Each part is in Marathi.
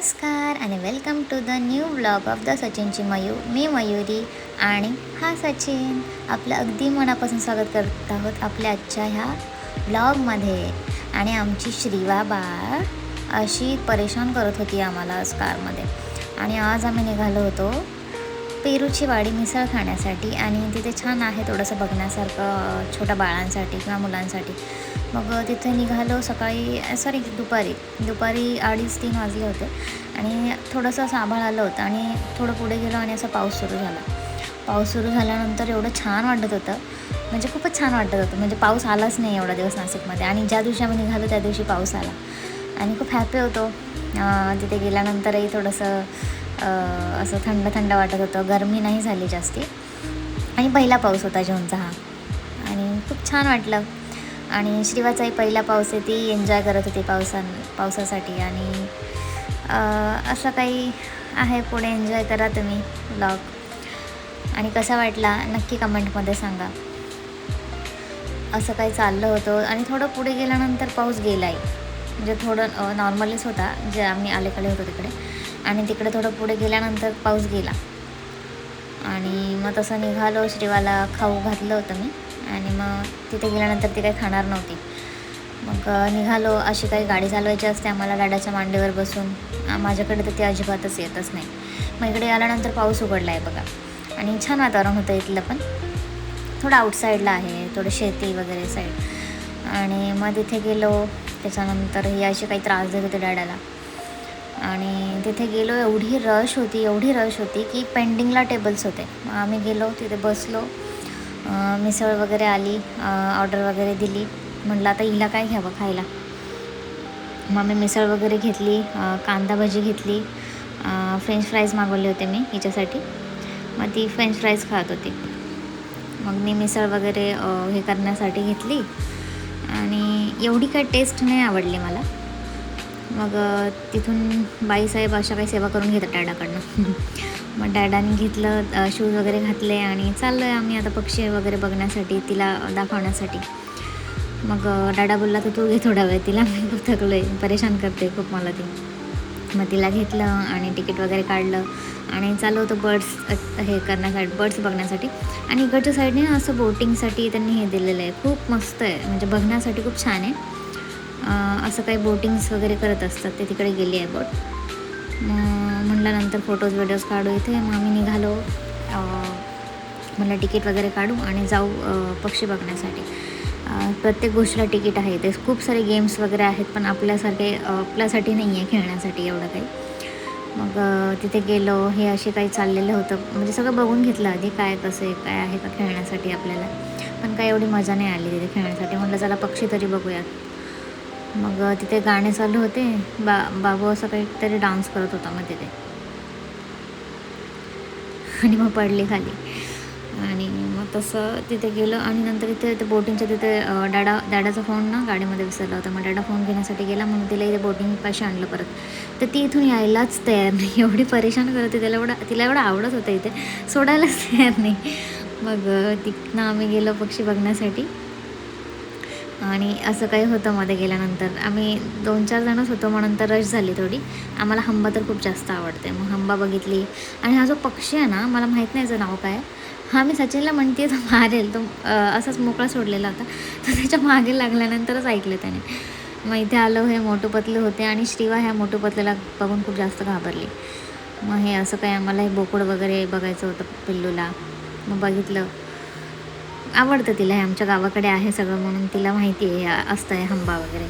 नमस्कार आणि welcome to the new vlog of the सचिनची मी मयुरी आणि हा सचिन. आपलं अगदी मनापासून स्वागत करत आहोत आपल्या आजच्या ह्या व्लॉगमध्ये. आणि आमची श्रीवा बाळ अशी परेशान करत होती आम्हाला आज कारमध्ये. आणि आज आम्ही निघालो होतो पेरूची वाडी मिसळ खाण्यासाठी. आणि तिथे छान आहे थोडंसं बघण्यासारखं छोट्या बाळांसाठी किंवा मुलांसाठी. मग तिथे निघालो सकाळी दुपारी 2:30-3 वाजले होते. आणि थोडंसं असं आभाळ आलं होतं आणि थोडं पुढे गेलो आणि असा पाऊस सुरू झाल्यानंतर एवढं छान वाटत होतं, म्हणजे खूपच छान वाटत होतं. म्हणजे पाऊस आलाच नाही एवढा दिवस नाशिकमध्ये. आणि ज्या दिवशी आम्ही निघालो त्या दिवशी पाऊस आला आणि खूप हॅपी होतो. तिथे गेल्यानंतरही थोडंसं असं थंड थंड वाटत होतं, गरमी नाही झाली जास्ती. आणि पहिला पाऊस होता जूनचा हा आणि खूप छान वाटलं. आणि श्रीवाचाही पहिला पाऊस आहे, ती एन्जॉय करत होती पावसासाठी. आणि असं काही आहे, पुढे एन्जॉय करा तुम्ही व्लॉग. आणि कसा वाटला नक्की कमेंटमध्ये सांगा. असं काही चाललं होतं आणि थोडं पुढे गेल्यानंतर पाऊस गेलाही, म्हणजे थोडं नॉर्मलीच होता जे आम्ही अलीकडे होतो तिकडे. आणि तिकडे थोडं पुढे गेल्यानंतर पाऊस गेला. आणि मग तसं निघालो. श्रीवाला खाऊ घातलं होतं मी. आणि मग तिथे गेल्यानंतर ती काही खाणार नव्हती. मग निघालो. अशी काही गाडी चालवायची असते आम्हाला डॅडाच्या मांडीवर बसून. माझ्याकडे तर ती अजिबातच येतच नाही. मग इकडे आल्यानंतर पाऊस उघडला आहे बघा. आणि छान वातावरण होतं इथलं, पण थोडं आउटसाईडला आहे, थोडं शेती वगैरे साईड. आणि मग तिथे गेलो. त्याच्यानंतर ही अशी काही त्रास देत होते डॅडाला. आणि तिथे गेलो. एवढी रश होती की पेंडिंगला टेबल्स होते. मग आम्ही गेलो, तिथे बसलो. मिसळ वगैरे आली, ऑर्डर वगैरे दिली. म्हटलं आता हिला काय घ्यावं खायला. मग मी मिसळ वगैरे घेतली, कांदा भजी घेतली, फ्रेंच फ्राईज मागवले होते मी हिच्यासाठी. मग ती फ्रेंच फ्राईज खात होती. मग मी मिसळ वगैरे हे करण्यासाठी घेतली. आणि एवढी काही टेस्ट नाही आवडली मला. मग तिथून बाईसाहेब अशा काही सेवा करून घेतात डॅडाकडनं. मग डॅडाने घेतलं, शूज वगैरे घातले आणि चाललो आहे आम्ही आता पक्षी वगैरे बघण्यासाठी, तिला दाखवण्यासाठी. मग डॅडा बोलला तर तू घे थोडा वेळ, तिला मी खूप थकलो आहे, परेशान करते खूप मला ती. मग तिला घेतलं आणि तिकीट वगैरे काढलं आणि चालू होतं बर्ड्स बघण्यासाठी. आणि इकडच्या साईडने असं बोटिंगसाठी त्यांनी हे दिलेलं आहे, खूप मस्त आहे, म्हणजे बघण्यासाठी खूप छान आहे. असं काही बोटिंग्स वगैरे करत असतात, ते तिकडे गेली आहे बोट. मग म्हटलं नंतर व्हिडिओज काढू इथे. मग आम्ही निघालो. म्हटलं तिकीट वगैरे काढू आणि जाऊ पक्षी बघण्यासाठी. प्रत्येक गोष्टीला तिकीट आहे. ते खूप सारे गेम्स वगैरे आहेत, पण आपल्यासाठी नाही आहे खेळण्यासाठी एवढं काही. मग तिथे गेलो. हे असे काही चाललेलं होतं, म्हणजे सगळं बघून घेतलं आधी काय काय आहे का खेळण्यासाठी आपल्याला. पण काही एवढी मजा नाही आली तिथे खेळण्यासाठी. म्हटलं चला पक्षी तरी बघूयात. मग तिथे गाणे चालू होते. बाबू असं काहीतरी डान्स करत होता मग तिथे. आणि मग पडली खाली. आणि मग तसं तिथे गेलं. आणि नंतर इथे ते बोटिंगच्या तिथे डॅडाचा फोन ना गाडीमध्ये विसरला होता. मग डॅडा फोन घेण्यासाठी गेला, म्हणून तिला इथे बोटिंग पाशी आणलं परत. तर ती इथून यायलाच तयार नाही, एवढी परेशान करत होती. तिला एवढं आवडत होतं इथे, सोडायलाच तयार नाही. मग तिथनं आम्ही गेलो पक्षी बघण्यासाठी. आणि असं काही होतं मध्ये गेल्यानंतर. आम्ही 2-4 जणच होतो, म्हणून तर रश झाली थोडी. आम्हाला हंबा तर खूप जास्त आवडते. मग हंबा बघितली. आणि हा जो पक्षी आहे ना, मला माहीत नाही याचं नाव काय. हा मी सचिनला म्हणते तो मारेल, तो असाच मोकळा सोडलेला होता, तर त्याच्या मागे लागल्यानंतरच ऐकलं त्याने. मग इथे आलो. हे मोठू पतलू होते आणि श्रीवा ह्या मोठू पतलेला बघून खूप जास्त घाबरली. मग हे असं काही आम्हाला हे बोकड वगैरे बघायचं होतं पिल्लूला. मग बघितलं. आवडतं तिला, हे आमच्या गावाकडे आहे सगळं, म्हणून तिला माहिती आहे असतं आहे हंबा वगैरे.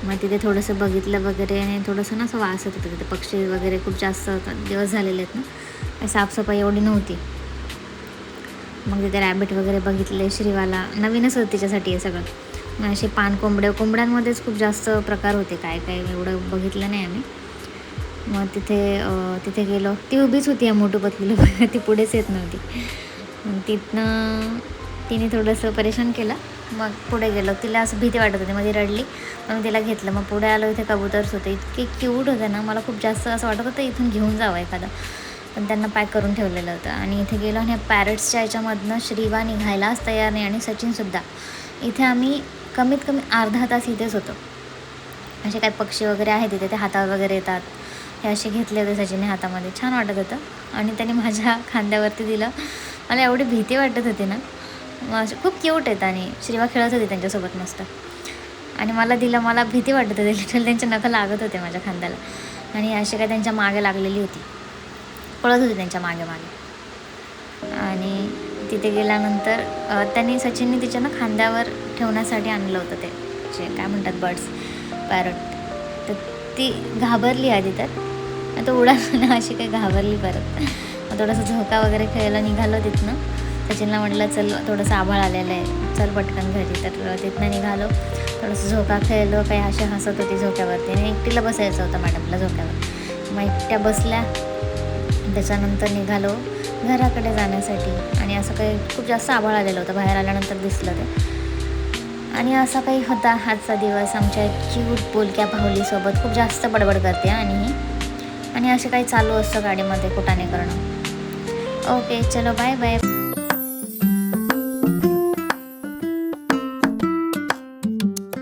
मग तिथे थोडंसं बघितलं वगैरे. आणि थोडंसं ना असं वास येत होतं तिथे. पक्षी वगैरे खूप जास्त दिवस झालेले आहेत ना, साफसफाई एवढी नव्हती. मग तिथे रॅबिट वगैरे बघितले. श्रीवाला नवीनच होतं तिच्यासाठी हे सगळं. मग असे कोंबड्यांमध्येच खूप जास्त प्रकार होते, काय काय एवढं बघितलं नाही आम्ही. मग तिथे गेलो. ती उभीच होती या मोठू पतलीला, ती पुढेच येत नव्हती. मग तिने थोडंसं परेशान केलं. मग पुढे गेलो. तिला असं भीती वाटत होती, मग ती रडली. मग तिला घेतलं. मग पुढे आलो. इथे कबूतर्स होते, इतके क्यूट होते ना, मला खूप जास्त असं वाटत होतं इथून घेऊन जावं एखादं, पण त्यांना पॅक करून ठेवलेलं होतं. आणि इथे गेलो आणि पॅरेट्सच्या याच्यामधनं श्रीवा निघायलाच तयार नाही, आणि सचिनसुद्धा. इथे आम्ही कमीत कमी अर्धा तास इथेच होतो. असे काही पक्षी वगैरे आहेत तिथे, ते हातावर वगैरे येतात. हे असे घेतले होते सचिनने हातामध्ये, छान वाटत होतं. आणि त्याने माझ्या खांद्यावरती दिलं. मला एवढी भीती वाटत होती ना, खूप क्यूट आहेत आणि श्रीवा खेळत होती त्यांच्यासोबत मस्त. आणि मला दिलं, मला भीती वाटत होती लिटरली, त्यांच्या नखं लागत होते माझ्या खांद्याला. आणि असे काय त्यांच्या मागे लागलेली होती, पळत होती त्यांच्या मागे मागे. आणि तिथे गेल्यानंतर सचिनने तिच्या ना खांद्यावर ठेवण्यासाठी आणलं होतं ते जे काय म्हणतात बर्ड्स, पॅरट. तर ती घाबरली आधी, तर तो उडाला ना, अशी काही घाबरली परत. मग थोडंसं झोका वगैरे खेळायला निघालो तिथनं. सचिनला म्हटलं चल, थोडंसं आभाळ आलेलं आहे, चल पटकन घरी. तर तिथनं निघालो, थोडंसं झोका खेळलो. काही असे हसत होती झोक्यावरती, आणि एकटीला बसायचं होतं मॅडमला झोक्यावर. मग एकट्या बसल्या. त्याच्यानंतर निघालो घराकडे जाण्यासाठी. आणि असं काही खूप जास्त आभाळ आलेलं होतं, बाहेर आल्यानंतर दिसलं ते. आणि असा काही होता आजचा दिवस आमच्या क्यूट बोलक्या बाहुलीसोबत. खूप जास्त बडबड करते आणि असं काही चालू असतं गाडीमध्ये कुटाणे करणं. ओके, चलो बाय बाय.